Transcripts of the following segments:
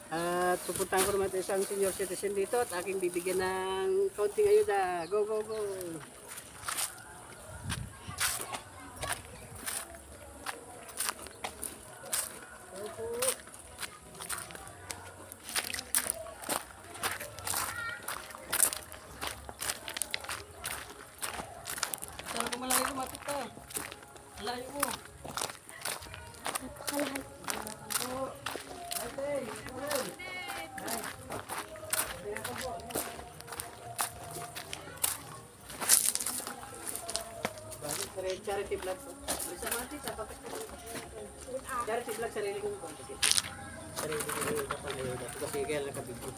At pupuntahan ko naman isang senior citizen dito at aking bibigyan ng kaunting ayuda. Go, go, go! Saan ko malayo kumapit ka? Malayo mo. Napakalahat. Charity vlog. Bisa mati sa patak. Charity vlog sarili ko ko kasi. Sarili ko dapat na yun. Kasi kaya nakabigyo.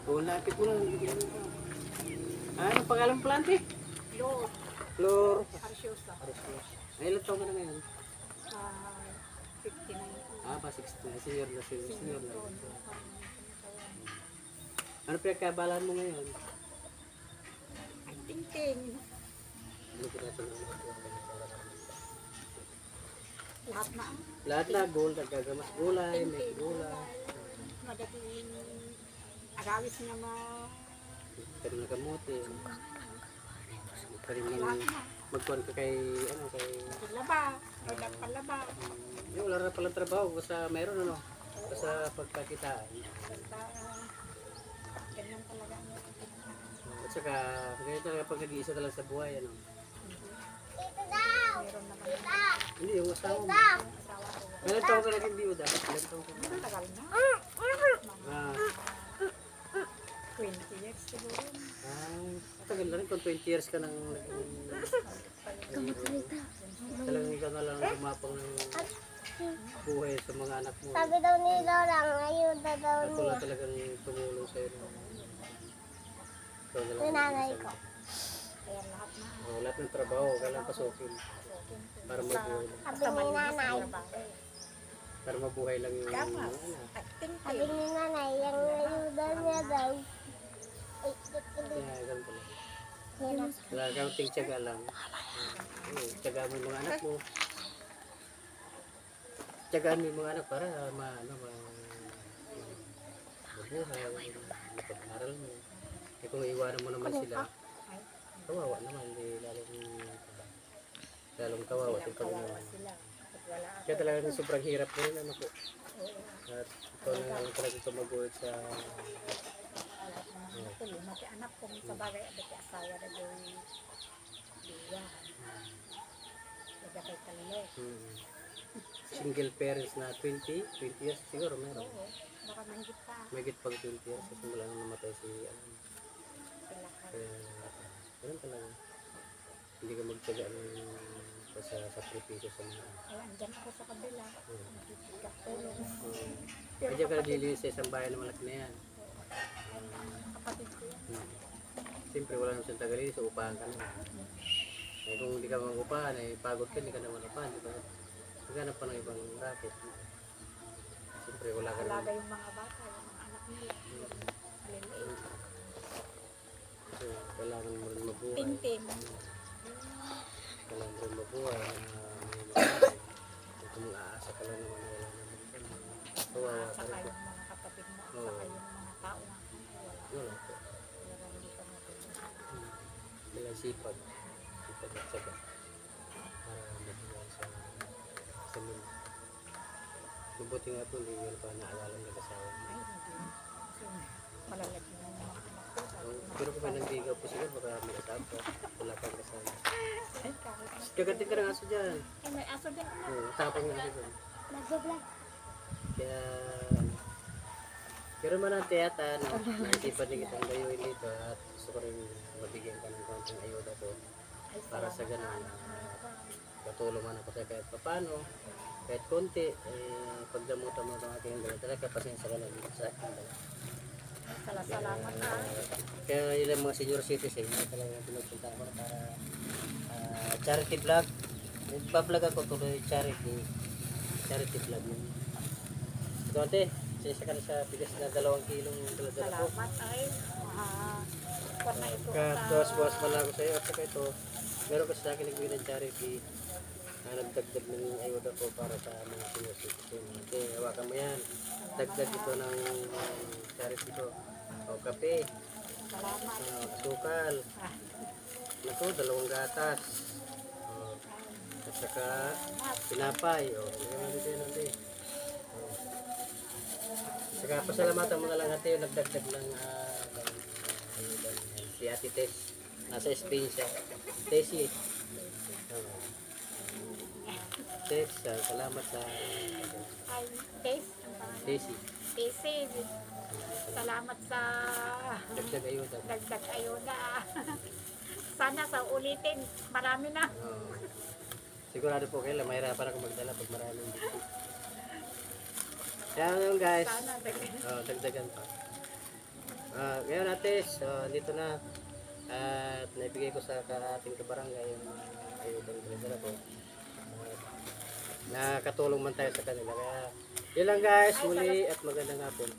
Kung lapit mo lang. Ano pangalan mo plante? Lord. Flor. Arsyosa. Ay, ilang taon ka na ngayon? 59. Ah, pa 60. Senior na senior na. Ano pinagkabalaan mo ngayon? Ay, ting-ting. Ano pinagkabalaan mo? Lahat na. Lahat na, gold, nagagamas gulay, may gulay. Madating agawis nga Pero nakamote. Pero lahat na. magkuhan ka kay, ano, kay... Laba. Wala palaba. Wala na palang trabaho, basta mayroon, ano, basta pagkakitaan. Basta ganyan talaga. At saka, ganyan talaga pag nag-iisa ka lang sa buhay, ano. Meron naman Hindi, yung asawa mo. yung asawa ko. Ilang taon ka naging biyuda? Ilang taon ka na? Tagal na. Ah, 20 years siguro. tagal na rin kung 20 years ka nang talagang ikaw na lang gumapang ng buhay sa mga anak mo. Sabi daw ni Laura, ayuda daw At wala talagang tumulong sa'yo. Ikaw na lang. ni nanay ko. Kaya lahat na. Lahat ng trabaho, kailangan pasukin. Para mabuhay lang. Sabi ni nanay, Para mabuhay lang yung Tama. anak. At ting sabi ni nanay, yung ayuda niya daw. Ay, Kaya ganun pala. yan. Wala kang tiyaga lang. Tiyaga mo yung mga anak mo. Tiyagaan mo yung mga anak para mabuhay, mapag-aral mo. Eh kung iwanan mo naman sila, kawawa naman, lalong kawawa sila pag naman. sila. At wala ako. Kaya talagang sobrang hirap na rin, ano po. At ikaw na lang talagang tumagulit sa... Lahat naman ako. Lima ti anak ko. Sa bagay, abot ti asawa na doon. Diya. Diya kay Kalo. Single parents na 20 years siguro meron. Oo. Baka mahigit pa. May git pag 20 years kasi mula nang namatay si Sila ka. kaya ganun talaga. Hindi ka magtyaga sa sakripisyo sa mga Ay, andyan ako sa kabila. Nagtitigak tulong. Kaya ka nalilinis sa isang bayan na malaki na yan. Kapatid ko yan. Siyempre wala naman siyang tagalinis, so upahan ka na. Eh, kung hindi ka mag-upahan, eh, pagod ka, hindi ka naman upahan, di ba? Maghanap pa ng ibang racket. Siyempre wala ka Alaga naman. yung mga bata, yung mga anak nila. Maliliit. So, kailangan mo rin mabuhay. Tintin. Kailangan mo rin mabuhay. Kung aasa ka lang naman, wala naman. Kawawa ka Saka rin. yung mga kapatid mo. At Oo. saka yung mga tao na wala. Wala po. Pero hindi ka matulungan. Bilang sipag at syaga para mabuhay sa mundo. Mabuti nga po, hindi nyo pa naalala ng kasawa mo. Ay, hindi. Kasi malalagyan ng mga anak ko. Pero kung may nandigaw po siguro, baka may asawa ka, wala kang kasama. Ay, kahit na. Kagatin ka ng aso dyan. Ay, may aso din ako. Tapang nga aso dyan. Nag-vlog. Kaya, pero man ang tiyata na naisipan din kitang gayuin dito at gusto ko rin mabigyan ka ng konting ayuda po para sa ganun. Katulong man ako sa kahit papano, kahit konti, pagdamutan mo ng aking gano'n talaga, pasensya ka lang sa akin. Salamat na. Kaya ilang mga senior citizen, hindi talaga pinupunta ko para charity vlog. Nagpa-vlog ako tuloy charity vlog. Ito ate, isa ka na sa bigas na 2 kilong dala-dala ko. Salamat ay. Kung na ito. Katuwas-buwas pala ako sa iyo at saka ito, meron kasi sa akin nagbigay ng charity. nagdagdag ng ayuda po para sa mga senior citizen. Okay, hawakan mo yan. Dagdag ito ng charity ko. O kape, Salamat. asukal. Naku, 2 gatas. O, at saka pinapay. O, ano dito yun ate. O. Saka pasalamatan mo na lang ate yung nagdagdag ng ayuda. Si Ate Tess. Nasa Spain siya. Tessie. Tess, salamat sa Ay, taste. Ang pangalan. Tessie. Taste. Salamat sa Dagdag ayuda. dagdag ayuda. Sana sa ulitin. Marami na. Oo. Sigurado po kayo, mahirapan ako magdala pag maraming dito. Kaya yun guys, Sana dagdag. dagdagan pa. Ngayon natin, dito na. At naibigay ko sa ating kabarangay yung ayudang pinadala ko. Nakatulong man tayo sa kanila. Kaya yun lang guys, muli at magandang hapon.